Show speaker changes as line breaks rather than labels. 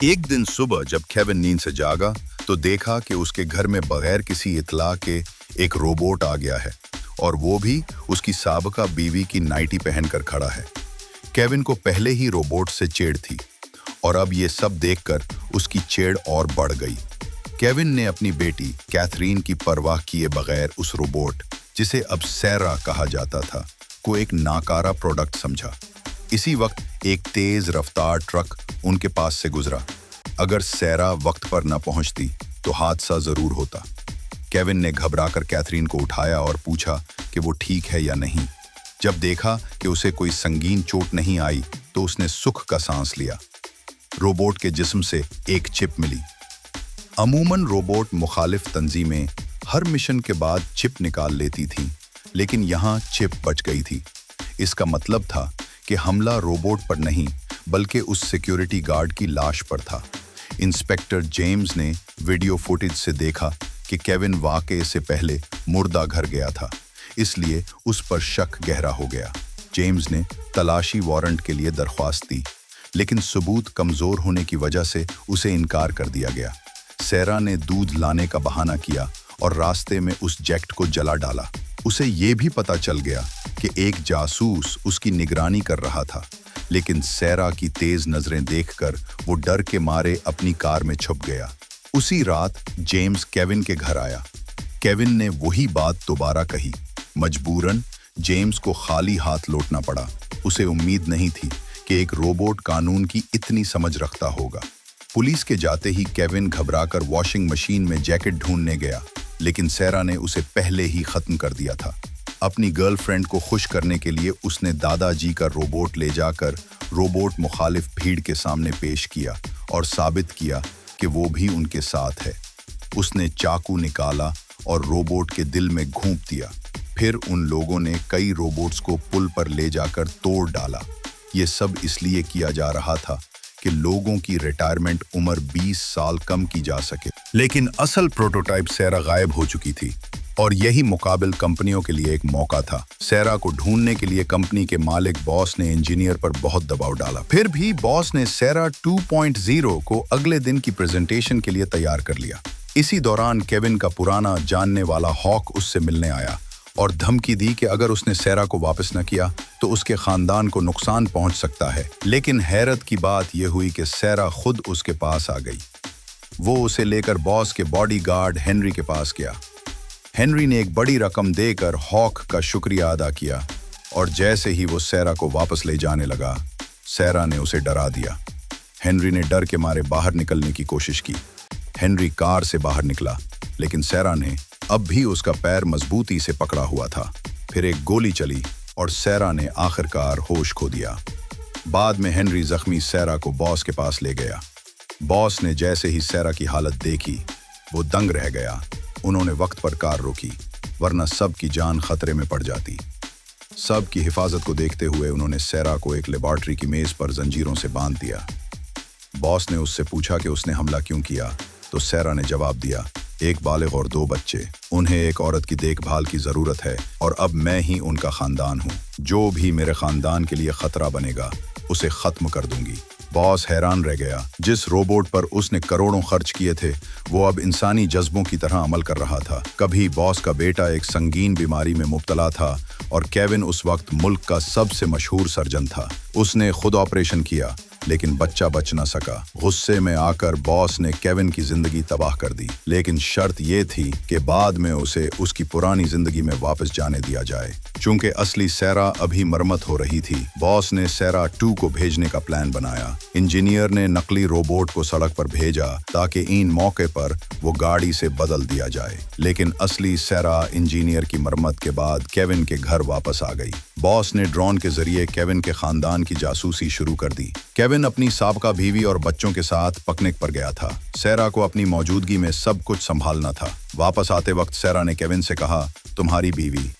एक दिन सुबह जब केविन नींद से जागा तो देखा कि उसके घर में बगैर किसी इत्तला के एक रोबोट आ गया है और वो भी उसकी साबका बीवी की नाइटी पहनकर खड़ा है। केविन को पहले ही रोबोट से चिढ़ थी और अब ये सब देखकर उसकी चिढ़ और बढ़ गई। केविन ने अपनी बेटी कैथरीन की परवाह किए बगैर उस रोबोट, जिसे अब सैरा कहा जाता था, को एक नाकारा प्रोडक्ट समझा। इसी वक्त एक तेज रफ्तार ट्रक उनके पास से गुजरा। अगर सैरा वक्त पर न पहुंचती तो हादसा जरूर होता। केविन ने घबराकर कैथरीन को उठाया और पूछा कि वो ठीक है या नहीं। जब देखा कि उसे कोई संगीन चोट नहीं आई तो उसने सुख का सांस लिया। रोबोट के जिस्म से एक चिप मिली। अमूमन रोबोट मुखालिफ तंजीमें हर मिशन के बाद चिप निकाल लेती थीं, लेकिन यहाँ चिप बच गई थी। इसका मतलब था कि हमला रोबोट पर नहीं बल्कि उस सिक्योरिटी गार्ड की लाश पर था। इंस्पेक्टर जेम्स ने वीडियो फुटेज से देखा कि केविन वाकये से पहले मुर्दा घर गया था, इसलिए उस पर शक गहरा हो गया। जेम्स ने तलाशी वारंट के लिए दरख्वास्त दी, लेकिन सबूत कमजोर होने की वजह से उसे इनकार कर दिया गया। सैरा ने दूध लाने का बहाना किया और रास्ते में उस जैकेट को जला डाला। उसे ये भी पता चल गया कि एक जासूस उसकी निगरानी कर रहा था, लेकिन सैरा की तेज नजरें देखकर वो डर के मारे अपनी कार में छुप गया। उसी रात जेम्स केविन के घर आया। केविन ने वही बात दोबारा कही। मजबूरन जेम्स को खाली हाथ लौटना पड़ा। उसे उम्मीद नहीं थी कि एक रोबोट कानून की इतनी समझ रखता होगा। पुलिस के जाते ही केविन घबराकर वॉशिंग मशीन में जैकेट ढूंढने गया, लेकिन सैरा ने उसे पहले ही खत्म कर दिया था। अपनी गर्लफ्रेंड को खुश करने के लिए उसने दादाजी का रोबोट ले जाकर रोबोट मुखालिफ भीड़ के सामने पेश किया और साबित किया कि वो भी उनके साथ है। उसने चाकू निकाला और रोबोट के दिल में घूंप दिया। फिर उन लोगों ने कई रोबोट्स को पुल पर ले जाकर तोड़ डाला। ये सब इसलिए किया जा रहा था कि लोगों की रिटायरमेंट उम्र 20 साल कम की जा सके। लेकिन असल प्रोटोटाइप सैरा गायब हो चुकी थी और यही मुकाबिल कंपनियों के लिए एक मौका था। सैरा को ढूंढने के लिए कंपनी के मालिक बॉस ने इंजीनियर पर बहुत दबाव डाला। फिर भी बॉस ने सैरा 2.0 को अगले दिन की प्रेजेंटेशन के लिए तैयार कर लिया। इसी दौरान केविन का पुराना जानने वाला हॉक उससे मिलने आया और धमकी दी कि अगर उसने सैरा को वापस न किया तो उसके खानदान को नुकसान पहुंच सकता है। लेकिन हैरत की बात यह हुई कि सैरा खुद उसके पास आ गई। वो उसे लेकर बॉस के बॉडीगार्ड हेनरी के पास गया। हेनरी ने एक बड़ी रकम देकर हॉक का शुक्रिया अदा किया और जैसे ही वो सैरा को वापस ले जाने लगा, सैरा ने उसे डरा दिया। हेनरी ने डर के मारे बाहर निकलने की कोशिश की। हेनरी कार से बाहर निकला, लेकिन सैरा ने अब भी उसका पैर मजबूती से पकड़ा हुआ था। फिर एक गोली चली और सैरा ने आखिरकार होश खो दिया। बाद में हेनरी जख्मी सैरा को बॉस के पास ले गया। बॉस ने जैसे ही सैरा की हालत देखी, वो दंग रह गया। उन्होंने वक्त पर कार रोकी, वरना सब की जान खतरे में पड़ जाती। सब की हिफाजत को देखते हुए उन्होंने सैरा को एक लेबॉर्ट्री की मेज पर जंजीरों से बांध दिया। बॉस ने उससे पूछा कि उसने हमला क्यों किया, तो सैरा ने जवाब दिया, एक बालिग और 2 बच्चे, उन्हें एक औरत की देखभाल की जरूरत है और अब मैं ही उनका खानदान हूँ। जो भी मेरे खानदान के लिए खतरा बनेगा उसे खत्म कर दूंगी। बॉस हैरान रह गया। जिस रोबोट पर उसने करोड़ों खर्च किए थे वो अब इंसानी जज्बों की तरह अमल कर रहा था। कभी बॉस का बेटा एक संगीन बीमारी में मुब्तला था और केविन उस वक्त मुल्क का सबसे मशहूर सर्जन था। उसने खुद ऑपरेशन किया, लेकिन बच्चा बच न सका। गुस्से में आकर बॉस ने केविन की जिंदगी तबाह कर दी, लेकिन शर्त ये थी कि बाद में उसे उसकी पुरानी जिंदगी में वापस जाने दिया जाए। चूंकि असली सैरा अभी मरम्मत हो रही थी, बॉस ने सैरा 2 को भेजने का प्लान बनाया। इंजीनियर ने नकली रोबोट को सड़क पर भेजा ताकि इन मौके पर वो गाड़ी से बदल दिया जाए, लेकिन असली सैरा इंजीनियर की मरम्मत के बाद केविन के घर वापस आ गई। बॉस ने ड्रोन के जरिए केविन के खानदान की जासूसी शुरू कर दी। केविन अपनी साबका बीवी और बच्चों के साथ पिकनिक पर गया था। सैरा को अपनी मौजूदगी में सब कुछ संभालना था। वापस आते वक्त सैरा ने केविन से कहा, तुम्हारी बीवी